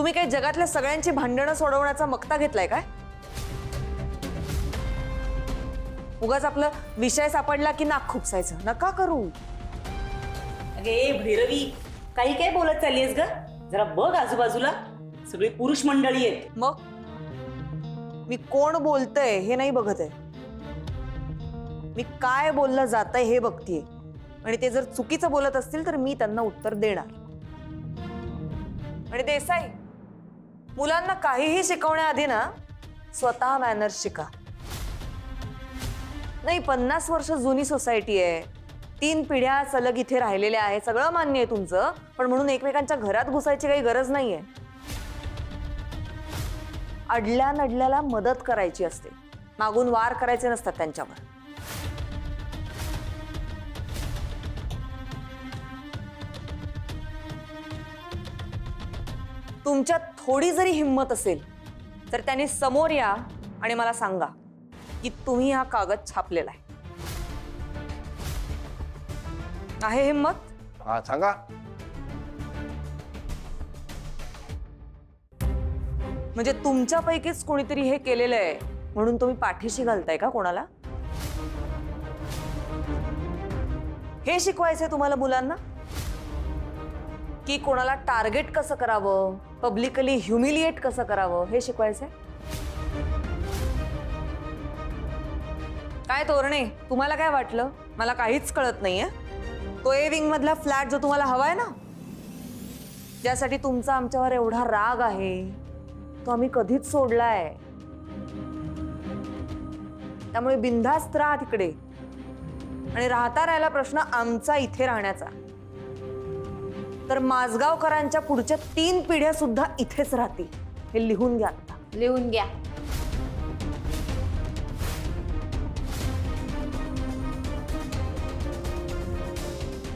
तुम्ही काही जगातल्या सगळ्यांची भांडणं सोडवण्याचा मक्ता घेतलाय काय? उगाच आपलं विषय सापडला की नाक खुपसायचं नका करू. अगे भैरवी, काही काय बोलत चाललीस ग? जरा बघ आजूबाजूला, सगळी पुरुष मंडळी आहेत. मग मी कोण बोलतय हे नाही बघत आहे, मी काय बोललं जातंय हे बघतीये. आणि ते जर चुकीचं बोलत असतील तर मी त्यांना उत्तर देणार. आणि देसाई, मुलांना काहीही शिकवण्याआधी ना स्वतः मॅनर्स शिका. नाही, 50 वर्ष जुनी सोसायटी आहे, 3 पिढ्या सलग इथे राहिलेल्या आहे, सगळं मान्य आहे तुमचं, पण म्हणून एकमेकांच्या घरात घुसायची काही गरज नाहीये. अडल्या नडल्याला मदत करायची असते, मागून वार करायचे नसतात त्यांच्यावर. तुमच्यात थोडी जरी हिंमत असेल तर त्यांनी समोर या आणि मला सांगा की तुम्ही हा कागद छापलेला आहे हिंमत? हा सांगा. म्हणजे तुमच्यापैकीच कोणीतरी हे केलेलं आहे म्हणून तुम्ही पाठीशी घालताय का कोणाला? हे शिकवायचंय तुम्हाला मुलांना की कोणाला टार्गेट कसं करावं, पब्लिकली ह्युमिलिएट कसं करावं हे शिकवायचंय? काय तोरणे, तुम्हाला काय वाटलं? मला काहीच कळत नाहीये. तो ए विंग मधला फ्लॅट जो तुम्हाला हवाय ना, ज्यासाठी तुमचा आमच्यावर एवढा राग आहे, तो आम्ही कधीच सोडलाय. त्यामुळे बिनधास्त राहा तिकडे. आणि राहता राहिला प्रश्न आमचा इथे राहण्याचा, तर माझगावकरांच्या पुढच्या 3 पिढ्या सुद्धा इथेच राहतील. हे लिहून घ्या आता. लिहून घ्या.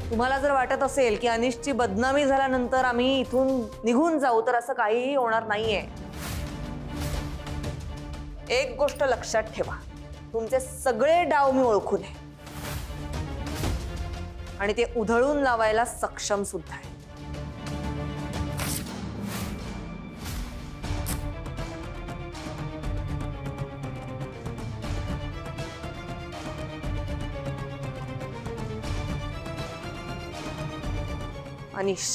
तुम्हाला जर वाटत असेल की अनिशची बदनामी झाल्यानंतर आम्ही इथून निघून जाऊ, तर असं काहीही होणार नाहीये. एक गोष्ट लक्षात ठेवा, तुमचे सगळे डाव मी ओळखून आहे आणि ते उधळून लावायला सक्षम सुद्धा आहे. अनिश,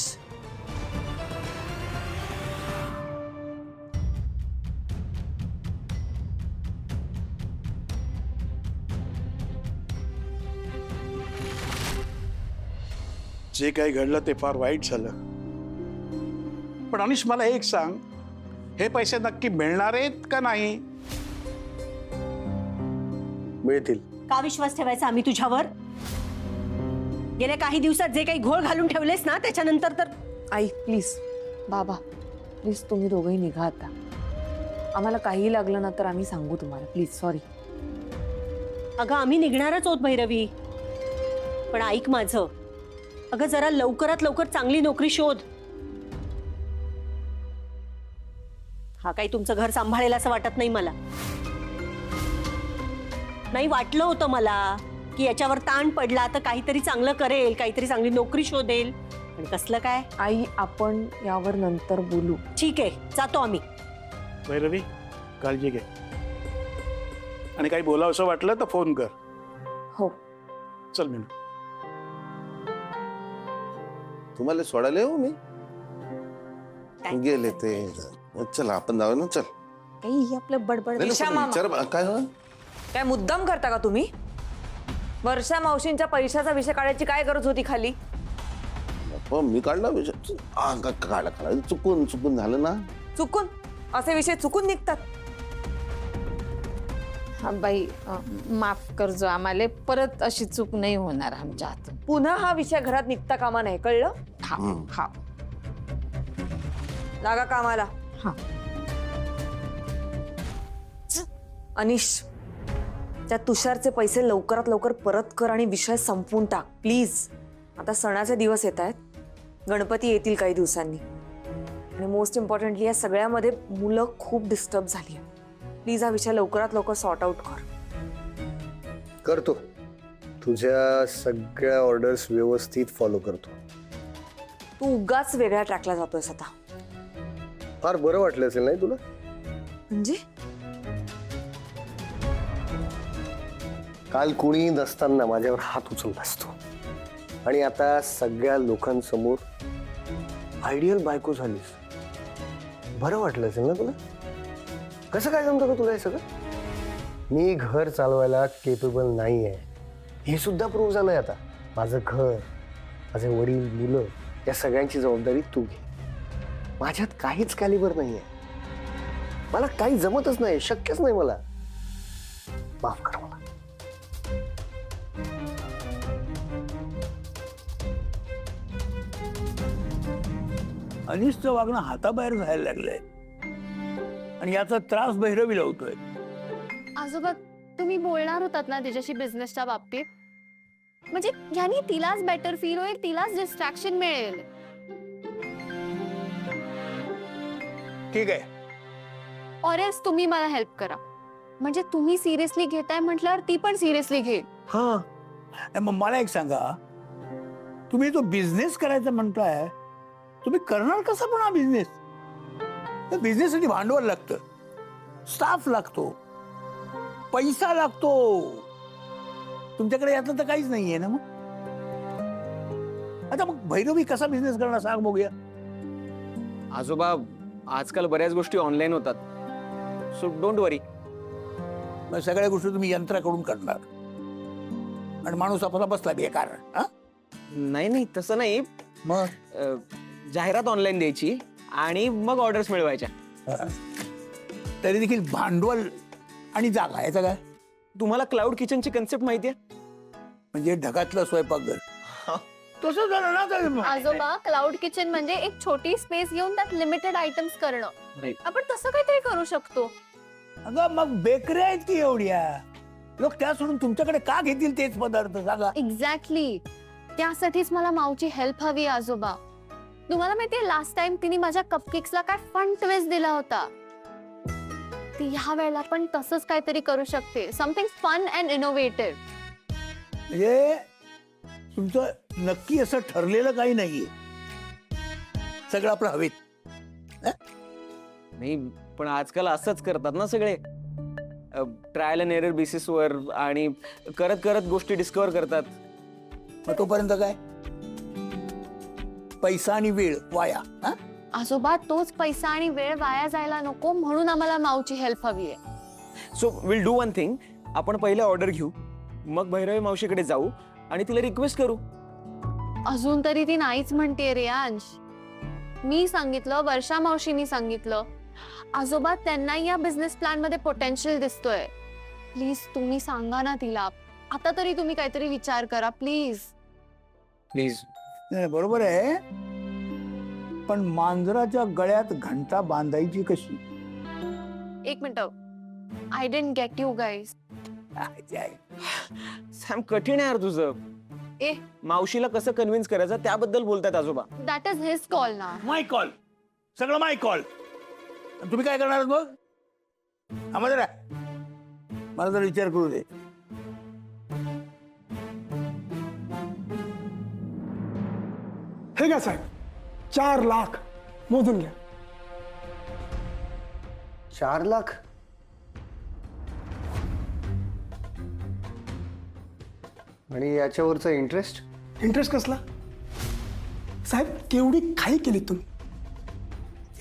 जे काही घडलं ते फार वाईट झालं, पण अनिश मला एक सांग, हे पैसे नक्की मिळणार आहेत का नाही? मिळतील. का विश्वास ठेवायचा आम्ही तुझ्यावर? गेल्या काही दिवसात जे काही घोळ घालून ठेवलेस ना, त्याच्यानंतर तर. आई प्लीज, बाबा प्लीज, तुम्ही दोघंही निघा आता. आम्हाला काही लागलं ना तर आम्ही सांगू तुम्हाला. Please, sorry. अगं आम्ही निघणारच आहोत भैरवी, पण ऐक माझं. अगं जरा लवकरात लवकर चांगली नोकरी शोध. हा काही तुमचं घर सांभाळेल असं वाटत नाही मला. नाही वाटलं होतं मला की याच्यावर ताण पडला तर काहीतरी चांगलं करेल, काहीतरी चांगली नोकरी शोधेल, पण कसलं काय? आई, आपण यावर नंतर बोलू. ठीक आहे, जातो आम्ही. भैरवी, काळजी घे, आणि काही बोलावंसं वाटलं तर फोन कर. हो. चल मीनू. तुम्हाला सोडायला येऊ मी? गेले ते. चला आपण जाऊ ना. चल. काही आपलं बडबड. नाही, वर्षा पण मामा, विचार काय हो? काय मुद्दाम करता का तुम्ही? वर्षा मावशींच्या पैशाचा विषय काढायची काय गरज होती खाली? हो, मी काढला विषय. काढला चुकून झालं ना. चुकून? असे विषय चुकून निघतात? हा बाई, माफ करजो आम्हाला, परत अशी चूक नाही होणार आमच्या हातून. पुन्हा हा विषय घरात निघता कामा नाही, कळलं? हा हा लागा कामाला. हा. अनिश, त्या तुषारचे पैसे लवकरात लवकर परत कर आणि विषय संपवून टाक प्लीज. आता सणाचे दिवस येत आहेत, गणपती येतील काही दिवसांनी, आणि मोस्ट इम्पॉर्टंटली या सगळ्यामध्ये मुलं खूप डिस्टर्ब झाली आहेत. प्लीज हा विषय लवकरात लवकर सॉर्ट आउट कर. करतो. तुझ्या सगळ्या ऑर्डर्स व्यवस्थित फॉलो करतो. तू उगाच वेगळ्या ट्रॅकला जातोयस आता. फार बरं वाटलं असेल नाही तुला? म्हणजे काल कुणी नसताना माझ्यावर हात उचलला असतो आणि आता सगळ्या लोकांसमोर आयडियल बायको झालीस. बरं वाटलं असेल ना तुला? कसं काय जमतं का तुला हे सगळं? मी घर चालवायला केपेबल नाही आहे हे सुद्धा प्रूव्ह झालंय आता. माझं घर, माझे वडील, मुलं या सगळ्यांची जबाबदारी तू घे. माझ्यात काहीच कॅलिबर नाहीये. मला काही जमतच नाही, शक्यच नाही मला. माफ कर मला. अनिशचं वागणं हाताबाहेर जायला लागलंय आणि याचा त्रास भैरवी लावतोय. आजोबा तुम्ही बोलणार होतात ना तिच्याशी बिझनेसच्या बाबतीत, म्हणजे यानी तिलाच बेटर फील होईल, तिलाच डिस्ट्रॅक्शन मिळेल. ठीक आहे, और एल्स तुम्ही मला हेल्प करा. म्हणजे तुम्ही सिरियसली घेताय म्हटल्यावर ती पण सिरियसली घेईल. हा मग मला एक सांगा, तुम्ही जो बिझनेस करायचा म्हणताय, तुम्ही करणार कसा पण हा बिझनेस? बिझनेससाठी भांडवल लागतं, स्टाफ लागतो, पैसा लागतो. तुमच्याकडे यातलं तर काहीच नाहीये ना. मग आता मग भैरवी कसा बिझनेस करणार सांग बघूया. आजोबा आजकाल बऱ्याच गोष्टी ऑनलाईन होतात, सो डोंट वरी. मग सगळ्या गोष्टी तुम्ही यंत्राकडून करणार आणि माणूस आपला बसला बेकार. हा नाही नाही तसं नाही. मग जाहिरात ऑनलाईन द्यायची आणि मग ऑर्डर्स मिळवायच्या. तरी देखील भांडवल आणि जागा याचं काय? तुम्हाला क्लाउड किचनची कन्सेप्ट माहितीये? म्हणजे ढगातलं स्वयंपाकघर तसं झालं ना. तर मग आजोबा क्लाउड किचन म्हणजे एक छोटी स्पेस घेऊन त्यात लिमिटेड आयटम्स करणं. Right. आपण तसं काहीतरी करू शकतो. अगं मग बेकरी आहेत की एवढ्या, लोक त्या सोडून तुमच्याकडे का घेतील तेच पदार्थ सांगा. एक्झॅक्टली, त्यासाठीच मला माऊची हेल्प हवी आजोबा. तुम्हाला माहितीये लास्ट टाइम तिने माझ्या कपकेक्सला काय फन ट्विस्ट दिला होता. ती ह्या वेळेला पण तसंच काहीतरी करू शकते. Something fun and innovative. म्हणजे तुमचं नक्की असं ठरलेलं काही नाहीये, सगळं आपलं हवेत. नाही पण आजकाल असंच करतात ना सगळे, ट्रायल अँड एरर बेसिसवर आणि करत करत गोष्टी डिस्कवर करतात. मग तोपर्यंत काय पैसा आणि वेळ वाया. हा आजोबा तोच पैसा आणि वेळ वाया जायला नको म्हणून आम्हाला माऊची हेल्प हवी आहे. So will do one thing. आपण पहिले ऑर्डर घेऊ, मग भैरवी मावशीकडे जाऊ आणि तिला रिक्वेस्ट करू. अजून तरी ती नाहीच म्हणतेय रियांश. मी सांगितलं, वर्षा मावशीनी सांगितलं. आजोबा त्यांना या बिझनेस प्लॅन मध्ये पोटेन्शियल दिसतोय. प्लीज तुम्ही सांगा ना तिला. आता तरी तुम्ही काहीतरी विचार करा प्लीज. प्लीज. नाही, बरोबर आहे, पण मांजराच्या गळ्यात घंटा बांधायची कशी? एक minute. I didn't get you guys. Sam कठीण आहे यार तुझं. ए मावशीला कसं कन्व्हिन्स करायचं त्याबद्दल बोलतात आजोबा. दॅट इज हिज कॉल ना. माय कॉल, सगळं माय कॉल. तुम्ही काय करणार मग? आम्हाला जरा मला जरा विचार करू दे. हे घ्या साहेब, 4 लाख मोजून घ्या. 4 लाख? आणि याच्यावरचा इंटरेस्ट? इंटरेस्ट कसला? साहेब केवढी खाई केली तुम्ही.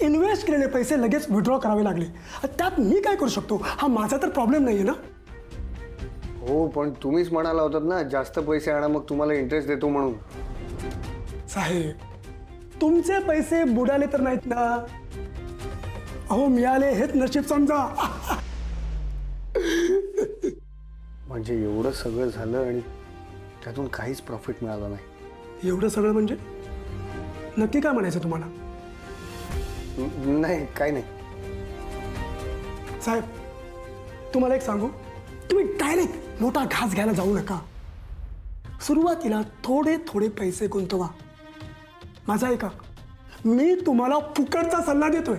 इन्व्हेस्ट केलेले पैसे लगेच विड्रॉ करावे लागले. त्यात मी काय करू शकतो? हा माझा तर प्रॉब्लेम नाहीये ना. हो, पण तुम्हीच म्हणाला होतात ना जास्त पैसे आणा मग तुम्हाला इंटरेस्ट देतो म्हणून. साहेब तुमचे पैसे बुडाले तर नाहीत ना. अहो मिळाले हेच नशीब समजा. म्हणजे एवढं सगळं झालं आणि त्यातून काहीच प्रॉफिट मिळालं नाही? एवढं सगळं म्हणजे नक्की काय म्हणायचं तुम्हाला? नाही, काय नाही साहेब. तुम्हाला एक सांगू, तुम्ही डायरेक्ट मोठा घास घ्यायला जाऊ नका. सुरुवातीला थोडे थोडे पैसे गुंतवा. माझा ऐका, मी तुम्हाला फुकटचा सल्ला देतोय.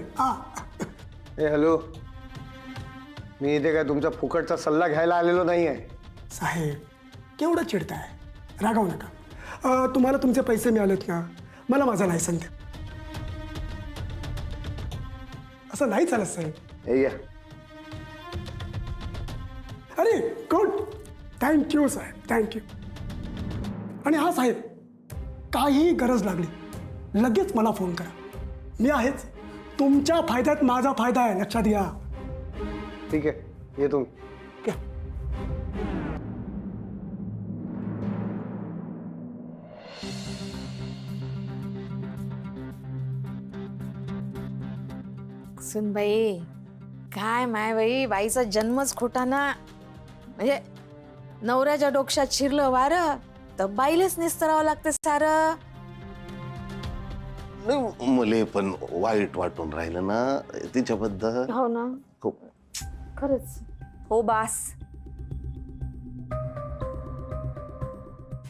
ए हॅलो, मी इथे काय तुमचा फुकटचा सल्ला घ्यायला आलेलो नाही आहे. साहेब केवढं चिडताय, रागावू नका. तुम्हाला तुमचे पैसे मिळालेत ना, मला माझा लायसन द्या. असं नाही चालत साहेब. हे घ्या. अरे गुड, थँक्यू साहेब, थँक्यू. आणि हा साहेब, काही गरज लागली लगेच मला फोन करा, मी आहेच. तुमच्या फायद्यात माझा फायदा आहे, लक्षात घ्या. ठीक आहे, ये तुम्ही. घ्या. सुनबाई, काय माय बाई, बाईचा जन्मच खोटा ना. म्हणजे नवऱ्याच्या डोक्यात शिरलं वारं तर बाईलाच निस्तरावं लागतं सारं. नाही मले पण वाईट वाटून राहिलं ना तिच्याबद्दल. हो ना, खूप. खरंच. हो बास.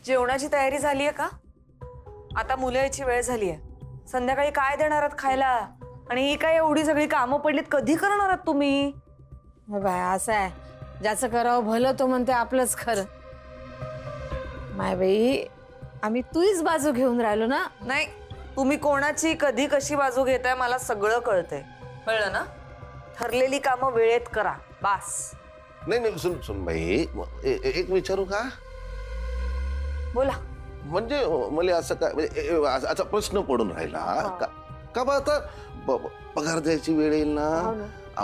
जेवणाची तयारी झालीये का? आता मुलं यायची वेळ झालीये. संध्याकाळी काय देणार आहात खायला? आणि ही काय एवढी सगळी कामं पडलीत, कधी करणार आहात तुम्ही? हो बाय, असं आहे, ज्याचं करावं भलं तो म्हणते आपलंच खरं. माय बाई, आम्ही तुझीच बाजू घेऊन राहिलो ना. नाही, तुम्ही कोणाची कधी कशी बाजू घेताय मला सगळं कळतंय. कळलं ना? ठरलेली कामं वेळेत करा, बास. नाही नाही, सुन बाई, एक विचारू का? बोला. म्हणजे मला असं काय, म्हणजे असा प्रश्न पडून राहिला का बा, आता पगार द्यायची वेळ येईल ना,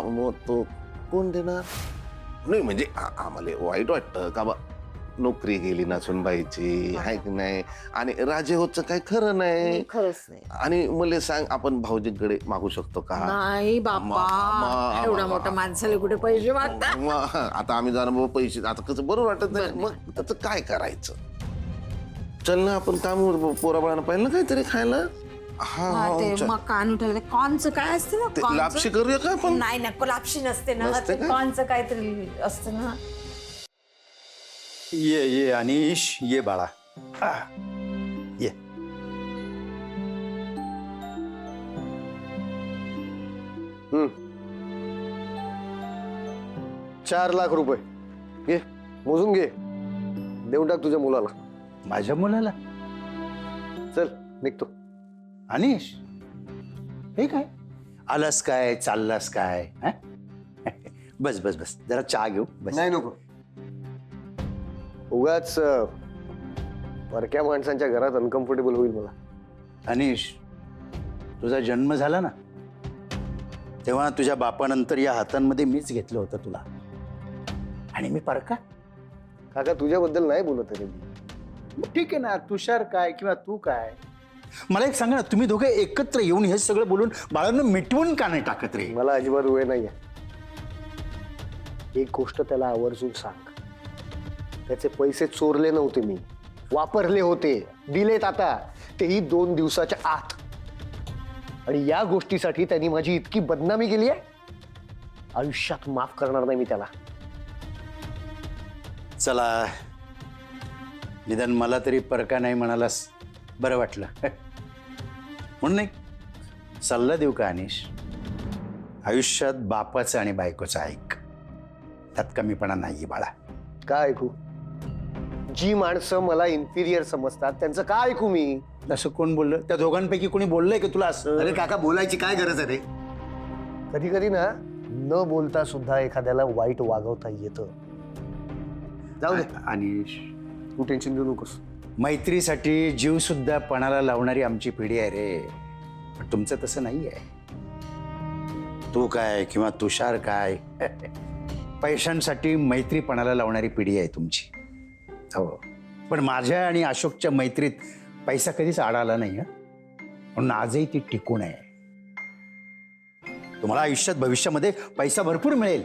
मग तो कोण देणार? नाही म्हणजे आम्हाला वाईट वाटतं का बा, नोकरी गेली ना सुनबाईची, आहे की नाही? आणि राजे होतचं काही खरं नाही. खरंच नाही. आणि मला सांग, आपण भाऊजींकडे मागू शकतो का? नाही बाप्पा, एवढा मोठा माणसाला कुठे पैसे मागता? मग आता आम्ही जाणं बाबा पैसे, आता कसं बरं वाटत नाही, मग त्याचं काय करायचं? चल ना, आपण काम पोराबाळांना पाहिलं ना काहीतरी खायला. हा, ते मग कान उठवलं, कॉर्नचं काय असतं ना, कॉर्नचं? लापशी करूया का आपण? नाही नको, लापशी नसते ना, नसते का? कॉर्नचं काहीतरी असतं ना. ये ये अनिश, ये बाळा. ये. हम्म. 4 लाख रुपये घे, मोजून घे, देऊन टाक तुझ्या मुलाला. माझ्या मुलाला? चल निघतो. अनिश, हे काय आलास काय, चाललास काय? हं? बस बस बस, जरा चहा घेऊ. बस. नाही नको, उगाच परक्या माणसांच्या घरात अनकम्फर्टेबल होईल मला. अनिश, तुझा जन्म झाला ना, तेव्हा तुझ्या बापानंतर या हातांमध्ये मीच घेतलं होतं तुला. आणि मी परका? काका, तुझ्याबद्दल नाही बोलत आहे मी. ठीक आहे ना, तुषार काय किंवा तू काय, मला एक सांगा ना, तुम्ही दोघे एकत्र येऊन हे सगळं बोलून बाळांना मिटवून का नाही टाकत रे? मला अजिबात वेळ नाहीये. एक गोष्ट त्याला आवर्जून सांग, त्याचे पैसे चोरले नव्हते मी, वापरले होते, दिलेत आता, तेही 2 दिवसाच्या आत. आणि या गोष्टीसाठी त्यांनी माझी इतकी बदनामी केली आहे, आयुष्यात माफ करणार नाही मी त्याला. चला, निदान मला तरी परका नाही म्हणालास, बरं वाटलं. म्हणून नाही सल्ला देऊ का अनिश? आयुष्यात बापाचं आणि बायकोचं ऐक, त्यात कमीपणा नाही बाळा. काय ऐकू? जी माणसं मला इन्फिरियर समजतात त्यांचं काय ऐकू मी? असं कोण बोललं? त्या दोघांपैकी कोणी बोललंय की तुला असं? अरे काका, बोलायची काय गरज आहे रे? कधी कधी ना, न बोलता सुद्धा एखाद्याला वाईट वागवता येतं. जाऊ दे अनिश, तू टेन्शन घेऊ नकोस. मैत्रीसाठी जीव सुद्धा पणाला लावणारी आमची पिढी आहे रे. पण तुमचं तसं नाही आहे. तू काय किंवा तुषार काय, पैशांसाठी मैत्रीपणाला लावणारी पिढी आहे तुमची. हो, पण माझ्या आणि अशोकच्या मैत्रीत पैसा कधीच आढळला नाही. म्हणून आजही ती टिकून आहे. तुम्हाला आयुष्यात भविष्यामध्ये पैसा भरपूर मिळेल,